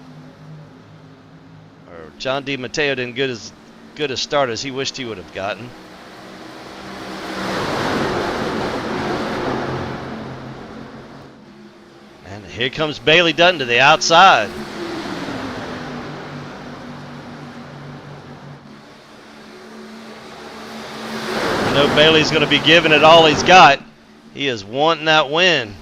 or John DiMatteo didn't get as good a start as he wished he would have gotten. And here comes Bailey Dutton to the outside. I know Bailey's going to be giving it all he's got. He is wanting that win.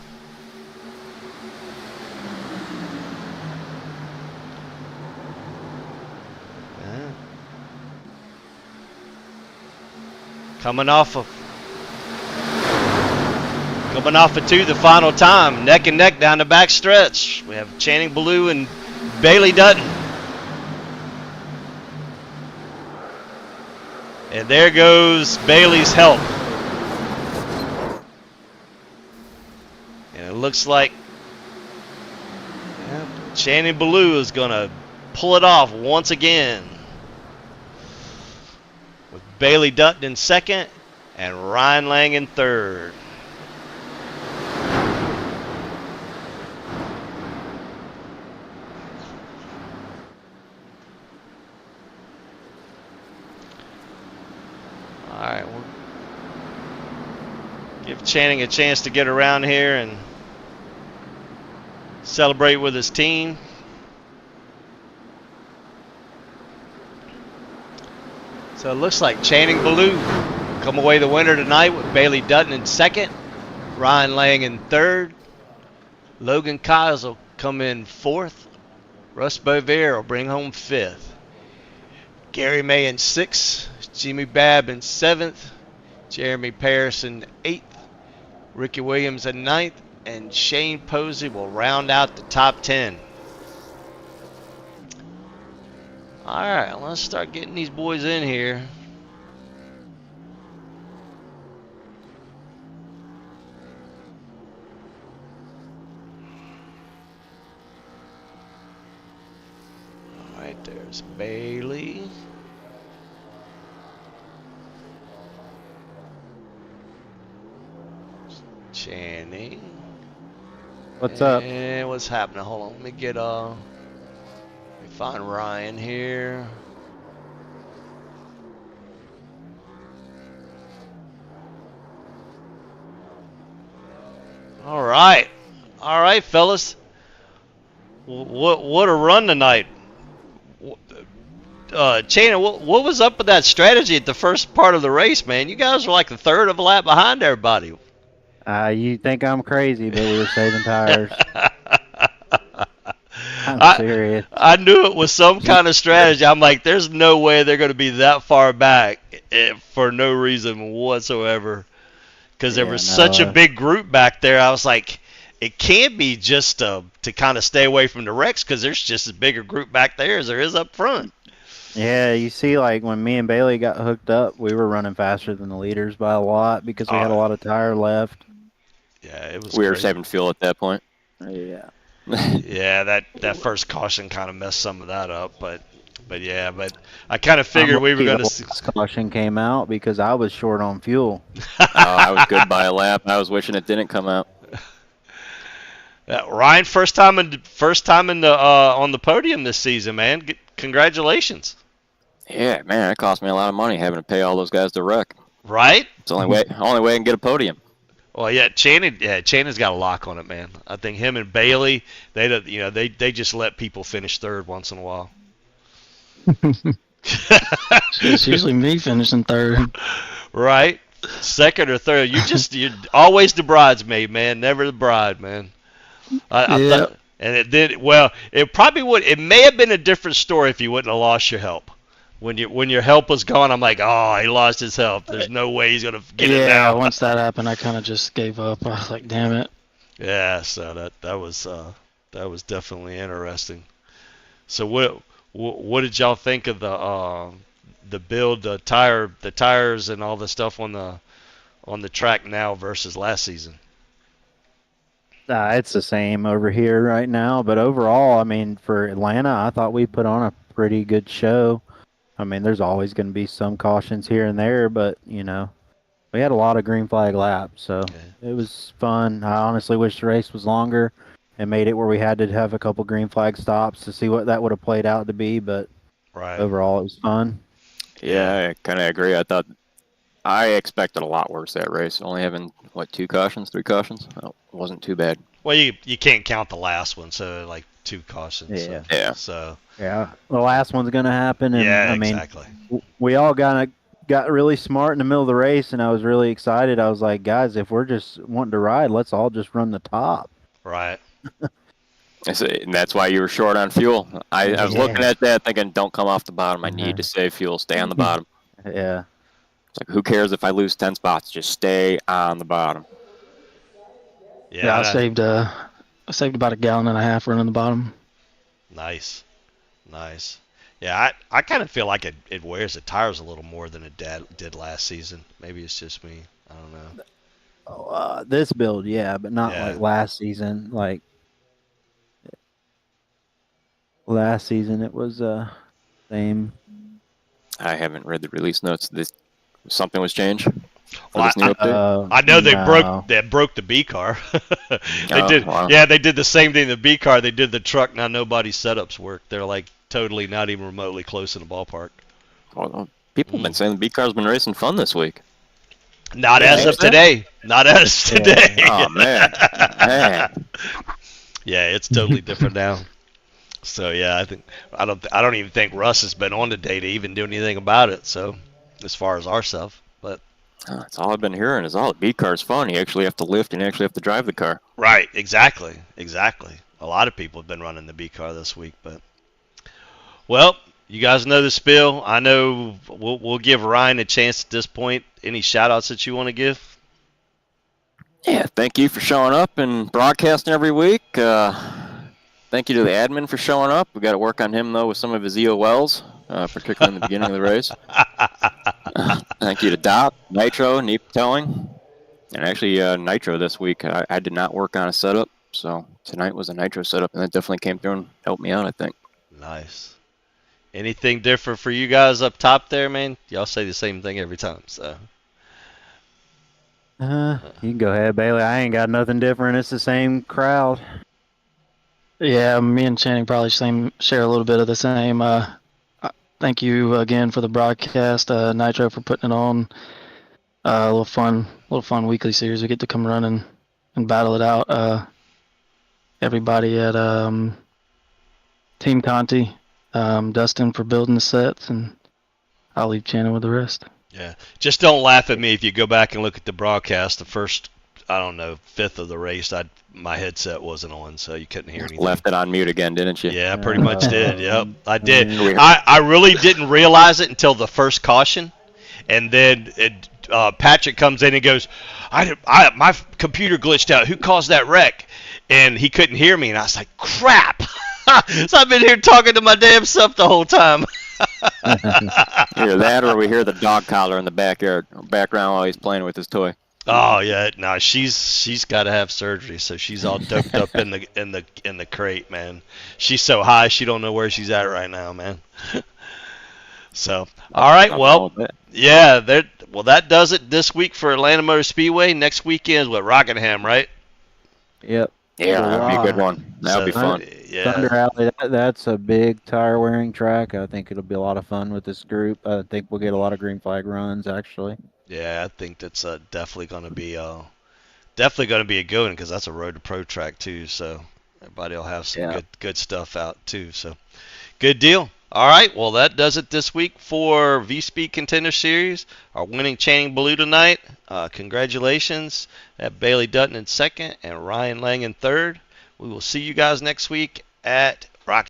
Coming off of two the final time, neck and neck down the back stretch. We have Channing Blue and Bailey Dutton. And there goes Bailey's help. And it looks like Channing Blue is going to pull it off once again. With Bailey Dutton in second and Ryan Lang in third. All right, we'll give Channing a chance to get around here and celebrate with his team. So it looks like Channing Blue come away the winner tonight with Bailey Dutton in second, Ryan Lang in third. Logan Kyles will come in fourth. Russ Bovier will bring home fifth. Gary May in sixth. Jimmy Babb in seventh. Jeremy Paris in eighth. Ricky Williams in ninth. And Shane Posey will round out the top 10. All right, let's start getting these boys in here. There's Bailey. Channing. What's up? And what's happening? Hold on, let me get let me find Ryan here. All right, fellas. What a run tonight. Channing, what was up with that strategy at the first part of the race, man? You guys were like a third of a lap behind everybody. You think I'm crazy, but we were saving tires. I'm serious. I knew it was some kind of strategy. I'm like, there's no way they're going to be that far back for no reason whatsoever. Because there was such a big group back there. I was like, it can't be just to kind of stay away from the wrecks because there's just as big a group back there as there is up front. Yeah, you see, like when me and Bailey got hooked up, we were running faster than the leaders by a lot because we had a lot of tire left. Yeah, it was. We were saving fuel at that point. Yeah. Yeah, that first caution kind of messed some of that up, but I kind of figured we were going to see. Caution came out because I was short on fuel. I was good by a lap. I was wishing it didn't come out. Ryan, first time in the on the podium this season, man. Congratulations. Yeah, man, it cost me a lot of money having to pay all those guys to wreck. Right? It's the only way I can get a podium. Well, yeah, Channing's got a lock on it, man. I think him and Bailey, they just let people finish third once in a while. It's usually me finishing third. Right? Second or third. You're always the bridesmaid, man. Never the bride, man. I thought, and it did well. It probably would. It may have been a different story if you wouldn't have lost your help. When your help was gone, I'm like, oh, he lost his help. There's no way he's gonna get it now. Yeah, once that happened, I kind of just gave up. I was like, damn it. Yeah, so that was definitely interesting. So what did y'all think of the build, the tires, and all the stuff on the track now versus last season? It's the same over here right now, but overall, I mean, for Atlanta, I thought we put on a pretty good show. I mean, there's always going to be some cautions here and there, but, we had a lot of green flag laps, so It was fun. I honestly wish the race was longer and made it where we had to have a couple green flag stops to see what that would have played out to be, but overall, it was fun. Yeah, I kind of agree. I expected a lot worse that race. Only having, 3 cautions? It wasn't too bad. Well, you can't count the last one, so like 2 cautions. Yeah. So yeah, the last one's going to happen, and yeah, I mean, exactly. We all got really smart in the middle of the race, and I was really excited. I was like, guys, if we're just wanting to ride, let's all just run the top. Right. And that's why you were short on fuel. I was looking at that thinking, don't come off the bottom. I need to save fuel. Stay on the bottom. Yeah. It's like, who cares if I lose 10 spots? Just stay on the bottom. Yeah, I saved about 1.5 gallons running the bottom. Nice. Yeah, I kind of feel like it wears the tires a little more than it did last season. Maybe it's just me. I don't know. This build, yeah, but not like last season. Like last season, it was same. I haven't read the release notes. Something was changed. Well, I know they broke the B car. They did. Wow. Yeah, they did the same thing in the B car. They did the truck. Now nobody's setups work. They're like totally not even remotely close in the ballpark. Well, people have been saying the B car's been racing fun this week. Not as of today. Not as today. Oh man. Yeah, it's totally different now. So yeah, I don't even think Russ has been on today to even do anything about it. So as far as our stuff, but that's all I've been hearing is the B car's fun. You actually have to lift and you actually have to drive the car. Right, exactly. A lot of people have been running the B car this week, but well, you guys know the spiel. I know we'll give Ryan a chance at this point. Any shout outs that you want to give? Yeah, thank you for showing up and broadcasting every week. Thank you to the admin for showing up. We got to work on him though with some of his EOLs, particularly in the beginning of the race. Thank you to Dot, Nitro, Neep Telling, and actually Nitro this week. I did not work on a setup, so tonight was a Nitro setup, and that definitely came through and helped me out, I think. Nice. Anything different for you guys up top there, man? Y'all say the same thing every time. So. You can go ahead, Bailey. I ain't got nothing different. It's the same crowd. Yeah, me and Channing probably share a little bit of the same. Thank you again for the broadcast, Nitro for putting it on. A little fun weekly series. We get to come run and battle it out. Everybody at Team Conti, Dustin for building the sets, and I'll leave Channing with the rest. Yeah, just don't laugh at me if you go back and look at the broadcast. The first, I don't know, fifth of the race, my headset wasn't on, so you couldn't hear anything. Left it on mute again, didn't you? Yeah, pretty much did. Yep, I did. Mm. I really didn't realize it until the first caution, and then Patrick comes in and goes, my computer glitched out. Who caused that wreck? And he couldn't hear me, and I was like, crap. So I've been here talking to my damn self the whole time. Either that or we hear the dog collar in the background while he's playing with his toy. Oh yeah, no, she's got to have surgery, so she's all doped up in the crate, man. She's so high, she don't know where she's at right now, man. So, all right, well, yeah, that does it this week for Atlanta Motor Speedway. Next weekend is what, Rockingham, right? Yep. Yeah, that'd be a good one. That'll be fun. Yeah. Thunder Alley, that's a big tire wearing track. I think it'll be a lot of fun with this group. I think we'll get a lot of green flag runs, actually. Yeah, I think that's definitely going to be a good one because that's a road to pro track too. So everybody will have some good stuff out too. So good deal. All right, well that does it this week for V-Speed Contender Series. Our winning Channing Ballou tonight. Congratulations at Bailey Dutton in second and Ryan Lang in third. We will see you guys next week at